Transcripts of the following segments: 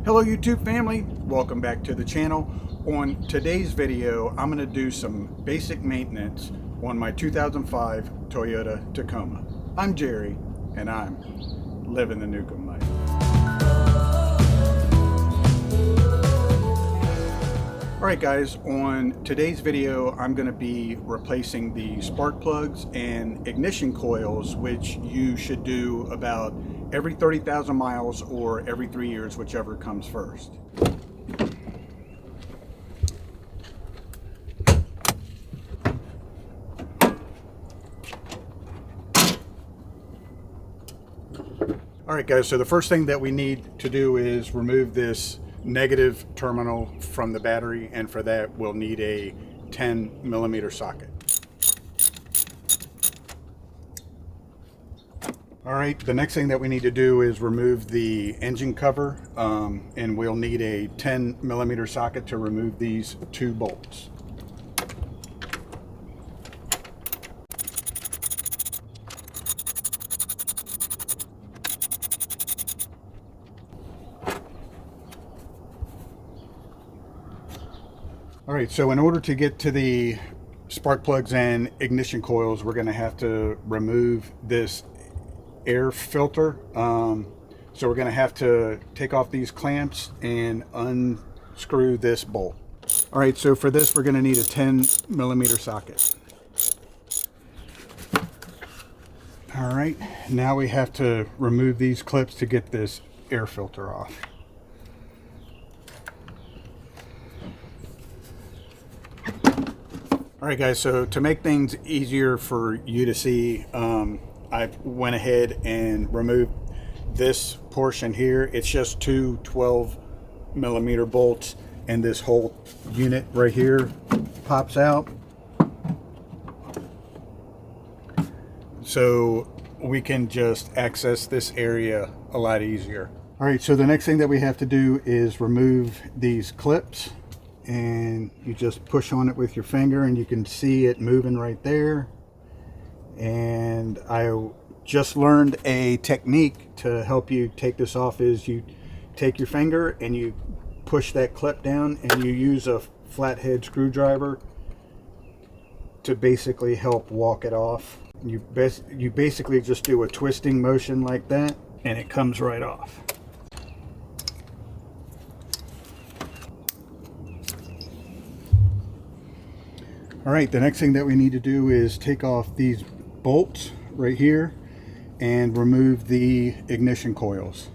Hello YouTube family, welcome back to the channel. On today's video, I'm going to do some basic maintenance on my 2005 Toyota Tacoma. I'm Jerry and I'm living the Newcomb life. Alright guys, on today's video I'm going to be replacing the spark plugs and ignition coils, which you should do about every 30,000 miles or every 3 years, whichever comes first. Alright guys, so the first thing that we need to do is remove this negative terminal from the battery, and for that we'll need a 10mm socket. Alright, the next thing that we need to do is remove the engine cover, and we'll need a 10mm socket to remove these two bolts. Alright, so in order to get to the spark plugs and ignition coils, we're going to have to remove this air filter. So we're going to have to take off these clamps and unscrew this bolt. Alright, so for this we're going to need a 10mm socket. Alright, now we have to remove these clips to get this air filter off. Alright guys, so to make things easier for you to see, I went ahead and removed this portion here. It's just two 12mm bolts, and this whole unit right here pops out. So we can just access this area a lot easier. Alright, so the next thing that we have to do is remove these clips. And you just push on it with your finger and you can see it moving right there. And I just learned a technique to help you take this off. Is you take your finger and you push that clip down, and you use a flathead screwdriver to basically help walk it off. You basically just do a twisting motion like that and it comes right off. Alright, the next thing that we need to do is take off these bolts right here and remove the ignition coils.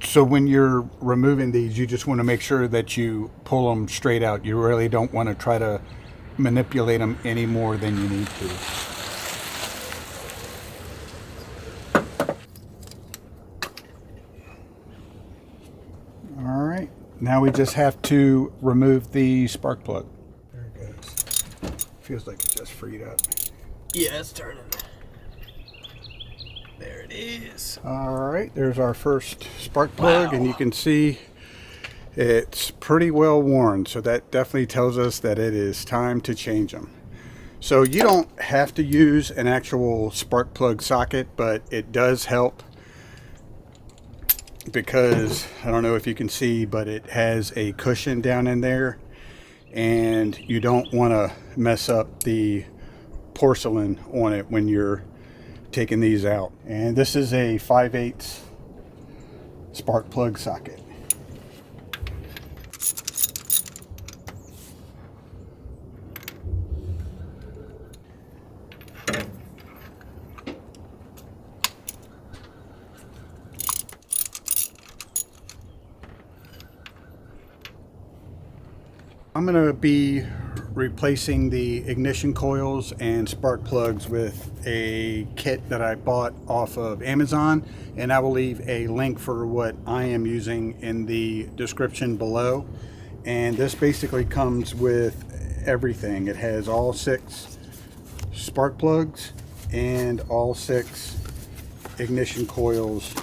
So when you're removing these, you just want to make sure that you pull them straight out. You really don't want to try to manipulate them any more than you need to. Alright, now we just have to remove the spark plug. There it goes. Feels like it just freed up. Yeah, it's turning. There it is. Alright, there's our first spark plug. Wow. And you can see it's pretty well worn, so that definitely tells us that it is time to change them. So you don't have to use an actual spark plug socket, but it does help, because I don't know if you can see, but it has a cushion down in there, and you don't want to mess up the porcelain on it when you're taking these out. And this is a 5/8 spark plug socket. I'm going to be replacing the ignition coils and spark plugs with a kit that I bought off of Amazon, and I will leave a link for what I am using in the description below. And this basically comes with everything. It has all 6 spark plugs and all 6 ignition coils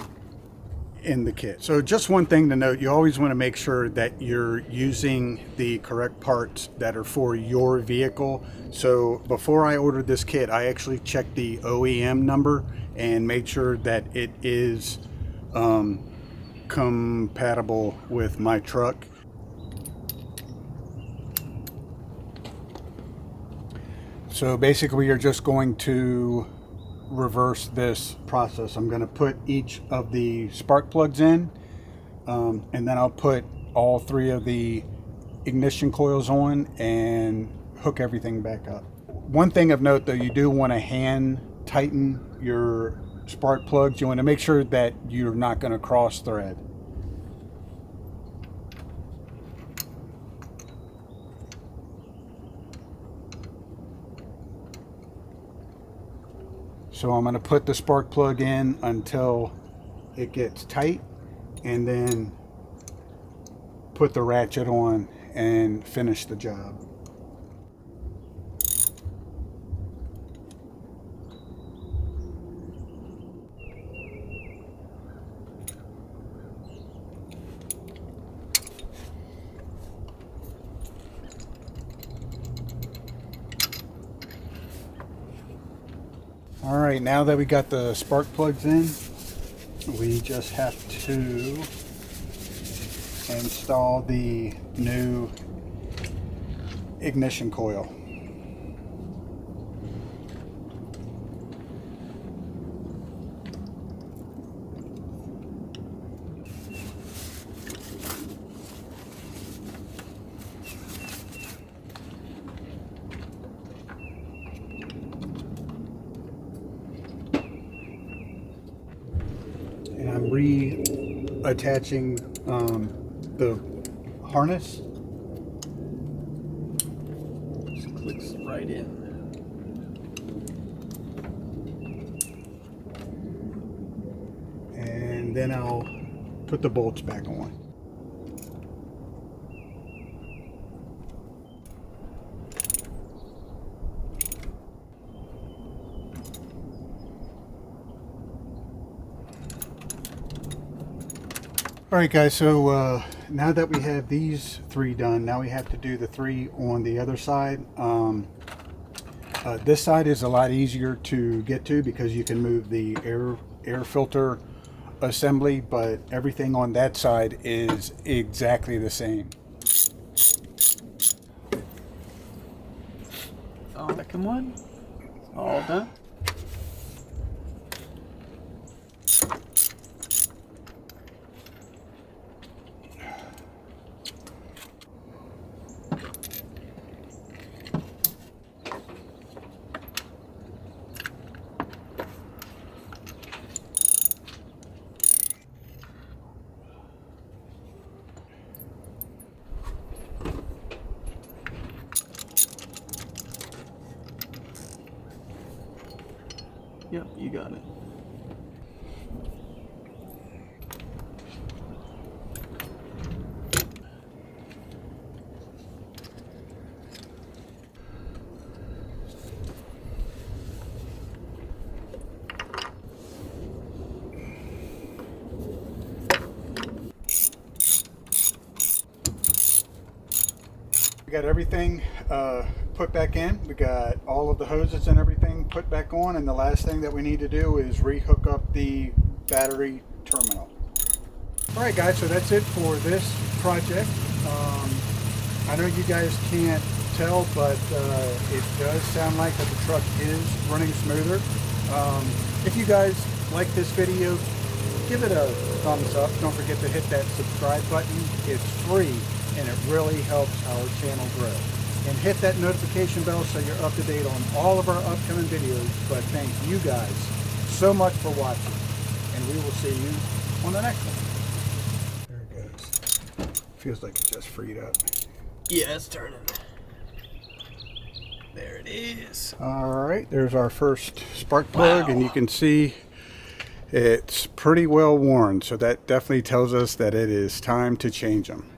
in the kit. So just one thing to note, you always want to make sure that you're using the correct parts that are for your vehicle. So before I ordered this kit, I actually checked the OEM number and made sure that it is compatible with my truck. So basically you're just going to reverse this process. I'm going to put each of the spark plugs in, and then I'll put all 3 of the ignition coils on and hook everything back up. One thing of note though, you do want to hand tighten your spark plugs. You want to make sure that you're not going to cross thread. So I'm going to put the spark plug in until it gets tight, and then put the ratchet on and finish the job. All right, now that we got the spark plugs in, we just have to install the new ignition coil. And I'm reattaching the harness. Just clicks right in. And then I'll put the bolts back on. All right guys, so now that we have these 3 done, now we have to do the 3 on the other side. This side is a lot easier to get to because you can move the air filter assembly, but everything on that side is exactly the same. Second one, all done. Yep, you got it. We got everything put back in. We got all of the hoses and everything put back on, and the last thing that we need to do is re-hook up the battery terminal. All right guys, so that's it for this project. I know you guys can't tell, but it does sound like that the truck is running smoother. If you guys like this video, give it a thumbs up. Don't forget to hit that subscribe button. It's free and it really helps our channel grow. And hit that notification bell so you're up to date on all of our upcoming videos. But thank you guys so much for watching, and we will see you on the next one. There it goes. Feels like it just freed up. Yeah, it's turning. There it is. All right, there's our first spark plug, Wow. and you can see it's pretty well worn, so that definitely tells us that it is time to change them.